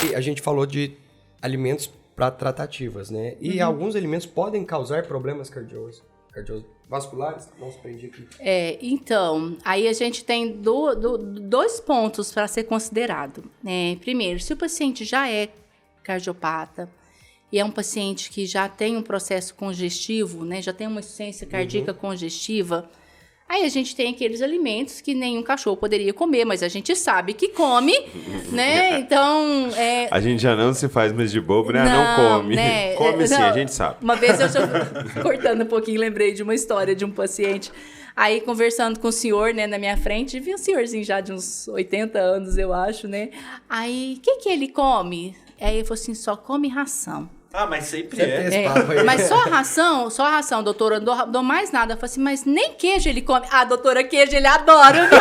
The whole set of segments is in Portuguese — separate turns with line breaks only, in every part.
que a gente falou de alimentos para tratativas, né? E alguns alimentos podem causar problemas cardiovasculares. Vamos aprender aqui.
Então, aí a gente tem dois pontos para ser considerado. Primeiro, se o paciente já é cardiopata e é um paciente que já tem um processo congestivo, né? Já tem uma insuficiência cardíaca congestiva, aí a gente tem aqueles alimentos que nenhum cachorro poderia comer, mas a gente sabe que come, né? Então...
A gente já não se faz mais de bobo, né? Não come.
Né?
Come sim, a gente sabe.
Uma vez eu cortando um pouquinho, lembrei de uma história de um paciente. Aí, conversando com o senhor, né, na minha frente, vi um senhorzinho já de uns 80 anos, eu acho, né? Aí, o que ele come? Aí ele falou assim, só come ração.
Ah, mas sempre é.
Mas só a ração, doutora, não dou mais nada. Eu falei assim, mas nem queijo ele come. Ah, doutora, queijo ele adora, viu?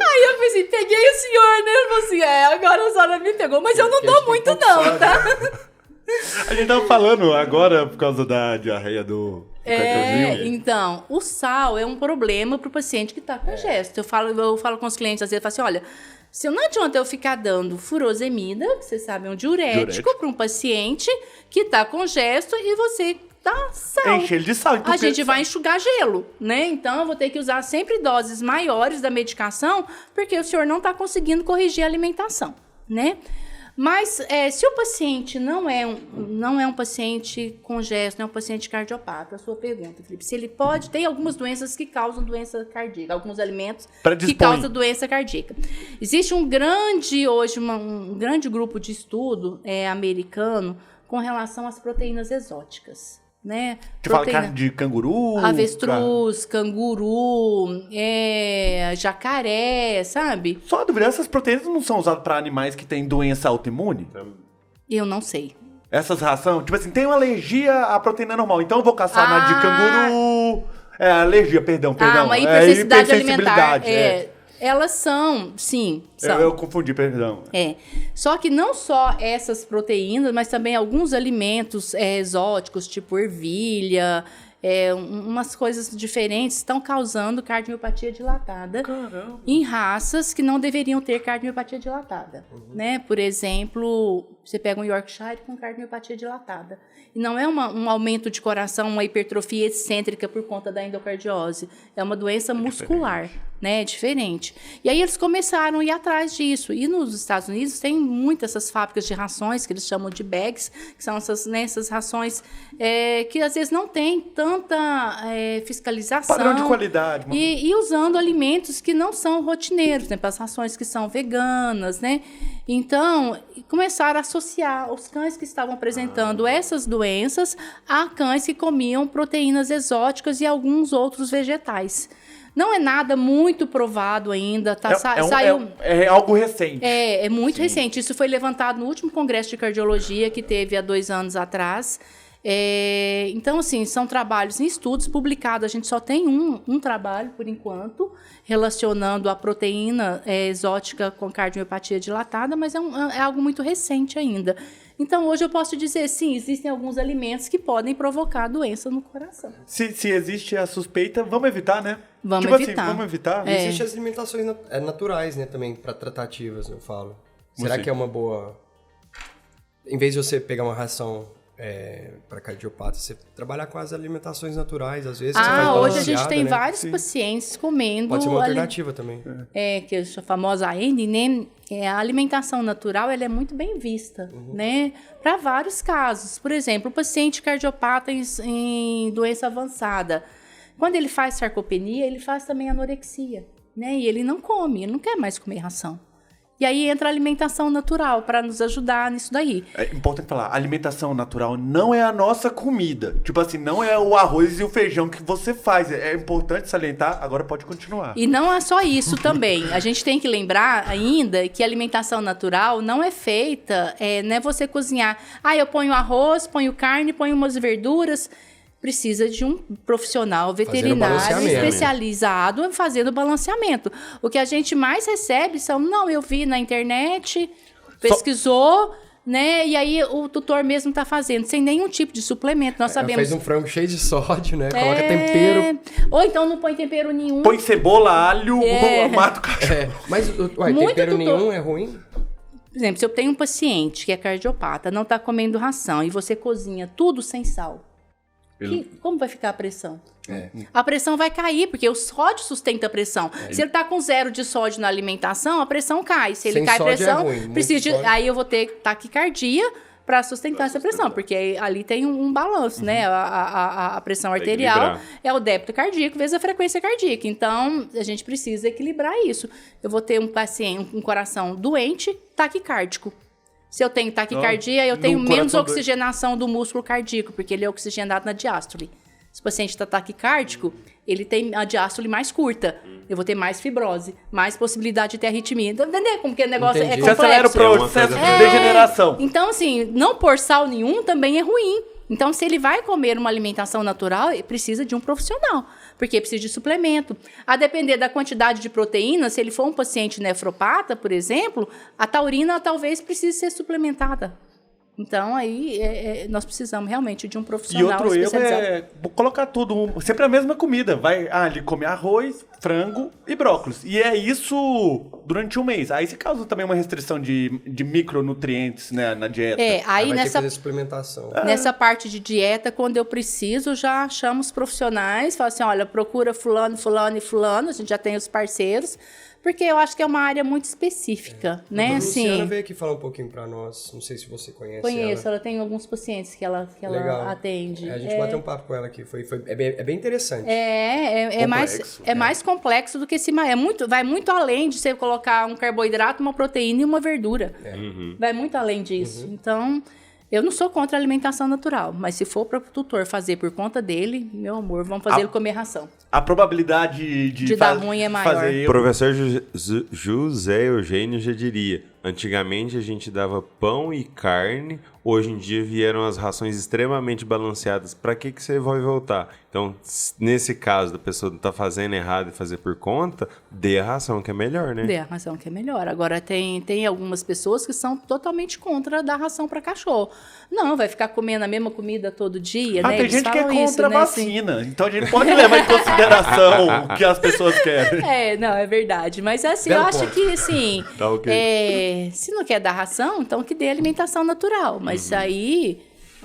Aí eu pensei, peguei o senhor, né? Ele falou assim, agora a senhora me pegou, mas eu não dou muito não, tá?
A gente tava falando agora por causa da diarreia do cachorrinho.
Então, o sal é um problema pro paciente que tá com gesto. Eu falo com os clientes, às vezes, eu falo assim, olha... Se não adianta eu ficar dando furosemida, que vocês sabem, um diurético para um paciente que está com gesto e você dá sal.
Enche ele de sal.
A gente vai enxugar gelo, né? Então, eu vou ter que usar sempre doses maiores da medicação, porque o senhor não está conseguindo corrigir a alimentação, né? Mas, se o paciente não é um paciente com gesto, não é um paciente cardiopata, a sua pergunta, Felipe, se ele pode, tem algumas doenças que causam doença cardíaca, alguns alimentos que causam doença cardíaca. Existe um grande grupo de estudo americano com relação às proteínas exóticas, né?
Você fala carne de canguru?
Avestruz, canguru, jacaré, sabe?
Só a dúvida, essas proteínas não são usadas para animais que têm doença autoimune?
Eu não sei.
Essas rações, tipo assim, tem uma alergia à proteína normal, então eu vou caçar na de canguru... alergia, perdão.
Uma hipersensibilidade alimentar. Elas são, sim. São.
Eu confundi, perdão.
Só que não só essas proteínas, mas também alguns alimentos exóticos, tipo ervilha, umas coisas diferentes estão causando cardiomiopatia dilatada.
Caramba.
Em raças que não deveriam ter cardiomiopatia dilatada. Né? Por exemplo, você pega um Yorkshire com cardiomiopatia dilatada. E não é um aumento de coração, uma hipertrofia excêntrica por conta da endocardiose. É uma doença muscular, né? É diferente. E aí eles começaram a ir atrás disso. E nos Estados Unidos tem muitas essas fábricas de rações, que eles chamam de bags, que são essas rações que às vezes não tem tanta fiscalização.
Padrão de qualidade.
E usando alimentos que não são rotineiros, né? As rações que são veganas, né? Então, começaram a associar os cães que estavam apresentando essas doenças a cães que comiam proteínas exóticas e alguns outros vegetais. Não é nada muito provado ainda, tá? Saiu...
É algo recente.
É muito recente. Isso foi levantado no último congresso de cardiologia que teve há 2 anos atrás. Então, assim, são trabalhos em estudos publicados. A gente só tem um trabalho, por enquanto, relacionando a proteína exótica com cardiomiopatia dilatada, mas é algo muito recente ainda. Então, hoje eu posso dizer, sim, existem alguns alimentos que podem provocar doença no coração.
Se existe a suspeita, vamos evitar, né?
Vamos evitar.
Existem as alimentações naturais, né, também, para tratativas, eu falo. Será que é uma boa... Em vez de você pegar uma ração... para cardiopata, você trabalhar com as alimentações naturais, às vezes você faz
hoje a gente tem vários pacientes comendo...
Pode ser uma alternativa também.
Que é a famosa AND, né? A alimentação natural, ela é muito bem vista, né? Para vários casos. Por exemplo, o paciente cardiopata em doença avançada, quando ele faz sarcopenia, ele faz também anorexia, né? E ele não come, ele não quer mais comer ração. E aí entra a alimentação natural para nos ajudar nisso daí.
É importante falar, a alimentação natural não é a nossa comida. Tipo assim, não é o arroz e o feijão que você faz. É importante salientar, agora pode continuar.
E não é só isso também. A gente tem que lembrar ainda que a alimentação natural não é feita, não é você cozinhar. Eu ponho arroz, ponho carne, ponho umas verduras... Precisa de um profissional veterinário especializado fazendo balanceamento. O que a gente mais recebe são, eu vi na internet, pesquisou, né? E aí o tutor mesmo tá fazendo, sem nenhum tipo de suplemento. Nós sabemos.
Fez um frango cheio de sódio, né? Coloca tempero.
Ou então não põe tempero nenhum.
Põe cebola, alho, mata o cachorro.
Mas
Muito
tempero
tutor.
nenhum é ruim?
Por exemplo, se eu tenho um paciente que é cardiopata, não tá comendo ração, e você cozinha tudo sem sal, como vai ficar a pressão? A pressão vai cair, porque o sódio sustenta a pressão. Se ele tá com 0 de sódio na alimentação, a pressão cai. Se ele
Sem
cai a
sódio
pressão,
é ruim,
precisa de,
muito sódio.
aí eu vou ter taquicardia para sustentar essa pressão, porque ali tem um balanço, né? A pressão
Tem que
arterial
equilibrar.
é o débito cardíaco vezes a frequência cardíaca. Então, a gente precisa equilibrar isso. Eu vou ter um paciente, um coração doente, taquicárdico. Se eu tenho taquicardia, eu tenho menos oxigenação do músculo cardíaco, porque ele é oxigenado na diástole. Se o paciente está taquicárdico, ele tem a diástole mais curta. Eu vou ter mais fibrose, mais possibilidade de ter arritmia. Entendeu como que o negócio
Entendi.
é
Você acelera o
complexo?
processo
É.
de degeneração.
Então, assim, não pôr sal nenhum também é ruim. Então, se ele vai comer uma alimentação natural, ele precisa de um profissional, porque precisa de suplemento. A depender da quantidade de proteína, se ele for um paciente nefropata, por exemplo, a taurina talvez precise ser suplementada. Então, aí, nós precisamos realmente de um
E
profissional
outro erro
especializado.
é colocar tudo, sempre a mesma comida. Vai, ele come arroz, frango e brócolis. E é isso durante um mês. Aí você causa também uma restrição de micronutrientes, né, na dieta.
Aí
Vai ter que
nessa
fazer suplementação.
Nessa parte de dieta, quando eu preciso, já chamo os profissionais, falo assim, olha, procura fulano, fulano e fulano, a gente já tem os parceiros, porque eu acho que é uma área muito específica, né?
A
Assim,
Luciana veio aqui falar um pouquinho pra nós, não sei se você conhece
conheço,
ela.
ela tem alguns pacientes que ela
Legal.
atende.
A gente bateu um papo com ela aqui, é bem interessante.
É mais complexo do que vai muito além de você colocar um carboidrato, uma proteína e uma verdura. Vai muito além disso. Então, eu não sou contra a alimentação natural, mas se for para o tutor fazer por conta dele, meu amor, vamos fazer ele comer ração.
A probabilidade de
dar ruim é maior.
fazer erro.
Professor José Eugênio já diria, antigamente a gente dava pão e carne, hoje em dia vieram as rações extremamente balanceadas. Para que você vai voltar? Então, nesse caso da pessoa não tá fazendo errado e fazer por conta, dê a ração que é melhor, né?
Dê a ração que é melhor. Agora, tem algumas pessoas que são totalmente contra dar ração para cachorro. Não, vai ficar comendo a mesma comida todo dia, né?
Tem
Eles
gente que é
falam isso,
contra a
né? Assim,
vacina. Então a gente pode levar em consideração o que as pessoas querem.
não, é verdade. Mas assim,
Belo
eu acho
ponto.
que, assim,
Tá ok.
se não quer dar ração, então que dê alimentação natural. Mas aí,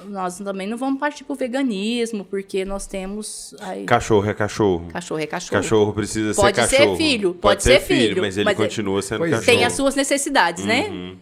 nós também não vamos partir pro veganismo, porque nós temos... Aí,
Cachorro é cachorro.
cachorro é cachorro.
Cachorro precisa
Pode
ser
ser
cachorro.
filho, pode ser filho,
mas ele
mas
continua sendo
Pois é.
cachorro.
Tem as suas necessidades, né?